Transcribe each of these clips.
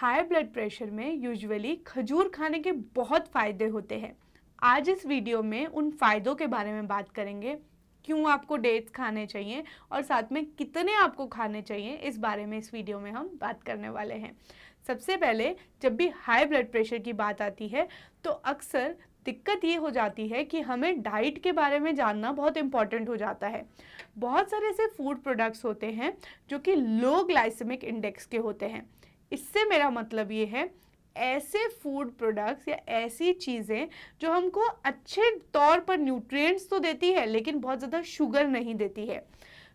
High blood pressure में usually खजूर खाने के बहुत फ़ायदे होते हैं। आज इस वीडियो में उन फ़ायदों के बारे में बात करेंगे, क्यों आपको डेट्स खाने चाहिए और साथ में कितने आपको खाने चाहिए, इस बारे में इस वीडियो में हम बात करने वाले हैं। सबसे पहले जब भी हाई ब्लड प्रेशर की बात आती है तो अक्सर दिक्कत ये हो जाती है कि हमें डाइट के बारे में जानना बहुत इम्पॉर्टेंट हो जाता है। बहुत सारे ऐसे फूड प्रोडक्ट्स होते हैं जो कि लो ग्लाइसेमिक इंडेक्स के होते हैं। इससे मेरा मतलब ये है, ऐसे फूड प्रोडक्ट्स या ऐसी चीज़ें जो हमको अच्छे तौर पर न्यूट्रिएंट्स तो देती है लेकिन बहुत ज़्यादा शुगर नहीं देती है।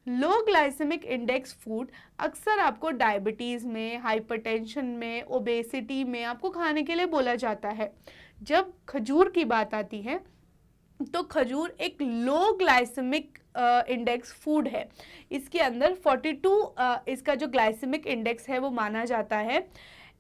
लो ग्लाइसेमिक इंडेक्स फूड अक्सर आपको डायबिटीज़ में, हाइपरटेंशन में, ओबेसिटी में आपको खाने के लिए बोला जाता है। जब खजूर की बात आती है तो खजूर एक लो ग्लाइसेमिक इंडेक्स फूड है। इसके अंदर 42 इसका जो ग्लाइसेमिक इंडेक्स है वो माना जाता है।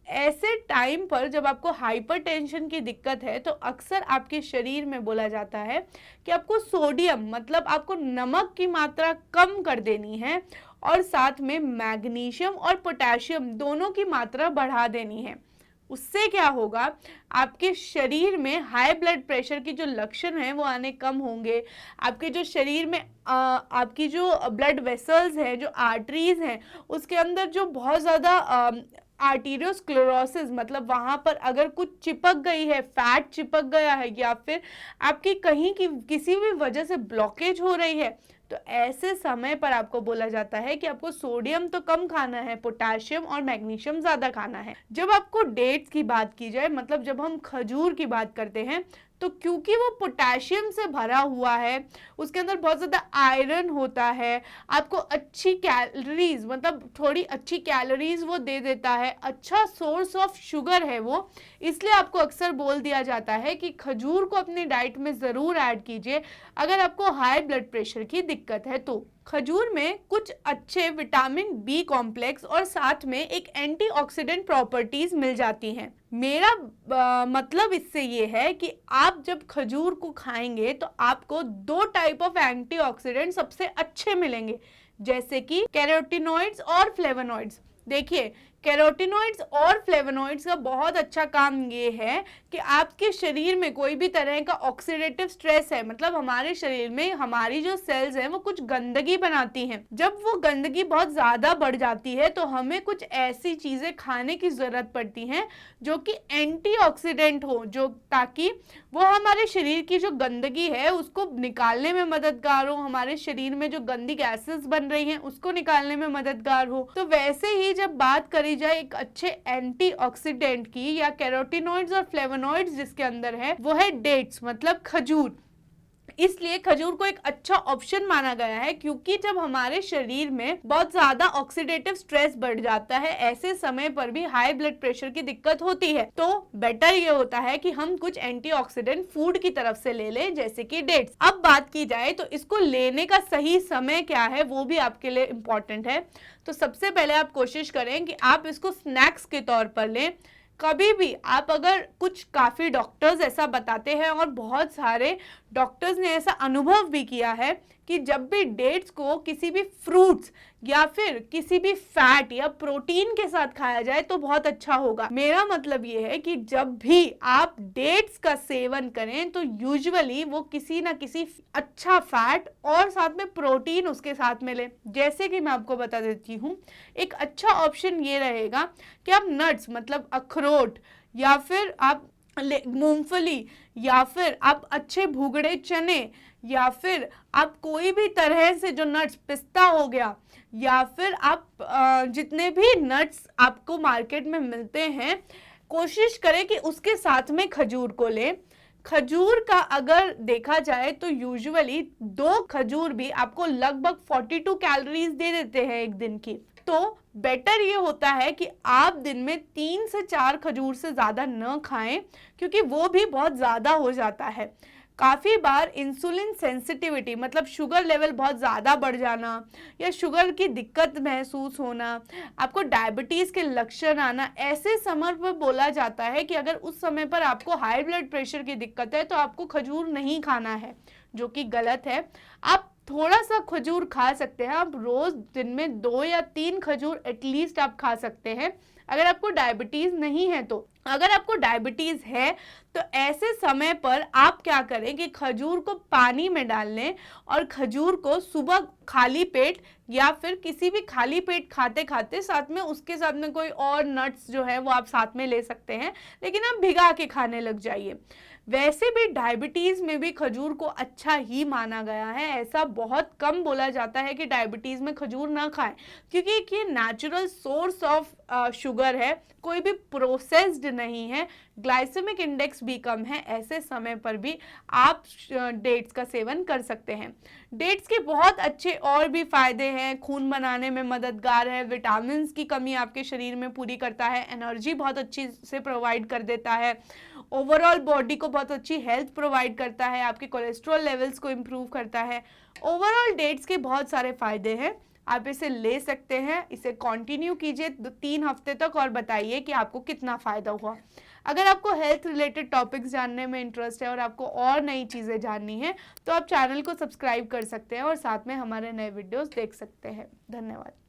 ऐसे टाइम पर जब आपको हाइपरटेंशन की दिक्कत है तो अक्सर आपके शरीर में बोला जाता है कि आपको सोडियम मतलब आपको नमक की मात्रा कम कर देनी है और साथ में मैग्नीशियम और पोटेशियम दोनों की मात्रा बढ़ा देनी है। उससे क्या होगा, आपके शरीर में हाई ब्लड प्रेशर की जो लक्षण हैं वो आने कम होंगे। आपके जो शरीर में आपकी जो ब्लड वेसल्स हैं, जो आर्टरीज हैं, उसके अंदर जो बहुत ज़्यादा आर्टीरियोस्क्लेरोसिस मतलब वहाँ पर अगर कुछ चिपक गई है, फैट चिपक गया है या फिर आपकी कहीं की किसी भी वजह से ब्लॉकेज हो रही है, तो ऐसे समय पर आपको बोला जाता है कि आपको सोडियम तो कम खाना है, पोटेशियम और मैग्नीशियम ज़्यादा खाना है। जब आपको डेट्स की बात की जाए, मतलब जब हम खजूर की बात करते हैं, तो क्योंकि वो पोटेशियम से भरा हुआ है, उसके अंदर बहुत ज़्यादा आयरन होता है, आपको अच्छी कैलोरीज मतलब थोड़ी अच्छी कैलोरीज वो दे देता है, अच्छा सोर्स ऑफ शुगर है वो, इसलिए आपको अक्सर बोल दिया जाता है कि खजूर को अपनी डाइट में ज़रूर ऐड कीजिए अगर आपको हाई ब्लड प्रेशर की दिक्कत है तो। खजूर में कुछ अच्छे विटामिन बी कॉम्प्लेक्स और साथ में एक एंटीऑक्सीडेंट प्रॉपर्टीज मिल जाती हैं। मेरा मतलब इससे ये है कि आप जब खजूर को खाएंगे तो आपको दो टाइप ऑफ एंटीऑक्सीडेंट सबसे अच्छे मिलेंगे, जैसे कि कैरोटीनॉइड्स और फ्लेवोनॉइड्स। देखिए, कैरोटीनॉइड्स और फ्लेवोनॉइड्स का बहुत अच्छा काम ये है कि आपके शरीर में कोई भी तरह का ऑक्सीडेटिव स्ट्रेस है, मतलब हमारे शरीर में हमारी जो सेल्स हैं वो कुछ गंदगी बनाती हैं। जब वो गंदगी बहुत ज़्यादा बढ़ जाती है तो हमें कुछ ऐसी चीज़ें खाने की ज़रूरत पड़ती हैं जो कि एंटीऑक्सीडेंट हो, जो ताकि वो हमारे शरीर की जो गंदगी है उसको निकालने में मददगार हो, हमारे शरीर में जो गंदी गैसेस बन रही हैं उसको निकालने में मददगार हो। तो वैसे ही जब बात करी जाए एक अच्छे एंटीऑक्सीडेंट की या कैरोटीनॉइड्स और फ्लेवोनॉइड्स जिसके अंदर है, वो है डेट्स मतलब खजूर। इसलिए खजूर को एक अच्छा ऑप्शन माना गया है, क्योंकि जब हमारे शरीर में बहुत ज्यादा ऑक्सीडेटिव स्ट्रेस बढ़ जाता है, ऐसे समय पर भी हाई ब्लड प्रेशर की दिक्कत होती है, तो बेटर ये होता है कि हम कुछ एंटीऑक्सीडेंट फूड की तरफ से ले लें, जैसे कि डेट्स। अब बात की जाए तो इसको लेने का सही समय क्या है वो भी आपके लिए इम्पोर्टेंट है। तो सबसे पहले आप कोशिश करें कि आप इसको स्नैक्स के तौर पर लें। कभी भी आप अगर कुछ काफ़ी डॉक्टर्स ऐसा बताते हैं और बहुत सारे डॉक्टर्स ने ऐसा अनुभव भी किया है कि जब भी डेट्स को किसी भी फ्रूट्स या फिर किसी भी फैट या प्रोटीन के साथ खाया जाए तो बहुत अच्छा होगा। मेरा मतलब ये है कि जब भी आप डेट्स का सेवन करें तो यूजुअली वो किसी ना किसी अच्छा फैट और साथ में प्रोटीन उसके साथ में लें। जैसे कि मैं आपको बता देती हूँ, एक अच्छा ऑप्शन ये रहेगा कि आप नट्स मतलब अखरोट या फिर आप मूंगफली या फिर आप अच्छे भुगड़े चने या फिर आप कोई भी तरह से जो नट्स, पिस्ता हो गया, या फिर आप जितने भी नट्स आपको मार्केट में मिलते हैं, कोशिश करें कि उसके साथ में खजूर को लें। खजूर का अगर देखा जाए तो यूजुअली 2 खजूर भी आपको लगभग 42 कैलोरीज दे देते हैं एक दिन की। तो बेटर ये होता है कि आप दिन में 3 से 4 खजूर से ज़्यादा न खाएं, क्योंकि वो भी बहुत ज़्यादा हो जाता है। काफ़ी बार इंसुलिन सेंसिटिविटी मतलब शुगर लेवल बहुत ज़्यादा बढ़ जाना या शुगर की दिक्कत महसूस होना, आपको डायबिटीज़ के लक्षण आना, ऐसे समय पर बोला जाता है कि अगर उस समय पर आपको हाई ब्लड प्रेशर की दिक्कत है तो आपको खजूर नहीं खाना है, जो कि गलत है। आप थोड़ा सा खजूर खा सकते हैं, आप रोज़ दिन में 2 या 3 खजूर एटलीस्ट आप खा सकते हैं अगर आपको डायबिटीज़ नहीं है तो अगर आपको डायबिटीज़ है तो ऐसे समय पर आप क्या करें कि खजूर को पानी में डाल लें और खजूर को सुबह खाली पेट या फिर किसी भी खाली पेट खाते खाते साथ में उसके साथ में कोई और नट्स जो है वो आप साथ में ले सकते हैं, लेकिन आप भिगा के खाने लग जाइए। वैसे भी डायबिटीज़ में भी खजूर को अच्छा ही माना गया है। ऐसा बहुत कम बोला जाता है कि डायबिटीज़ में खजूर ना खाएं, क्योंकि ये नेचुरल सोर्स ऑफ शुगर है, कोई भी प्रोसेस्ड नहीं है, ग्लाइसेमिक इंडेक्स भी कम है। ऐसे समय पर भी आप डेट्स का सेवन कर सकते हैं। डेट्स के बहुत अच्छे और भी फायदे हैं, खून बनाने में मददगार है, विटामिन की कमी आपके शरीर में पूरी करता है, एनर्जी बहुत अच्छी से प्रोवाइड कर देता है, ओवरऑल बॉडी को बहुत अच्छी हेल्थ प्रोवाइड करता है, आपके कोलेस्ट्रॉल लेवल्स को इम्प्रूव करता है। ओवरऑल डेट्स के बहुत सारे फायदे हैं, आप इसे ले सकते हैं। इसे कंटिन्यू कीजिए 3 हफ्ते तक और बताइए कि आपको कितना फ़ायदा हुआ। अगर आपको हेल्थ रिलेटेड टॉपिक्स जानने में इंटरेस्ट है और आपको और नई चीज़ें जाननी है तो आप चैनल को सब्सक्राइब कर सकते हैं और साथ में हमारे नए वीडियोस देख सकते हैं। धन्यवाद।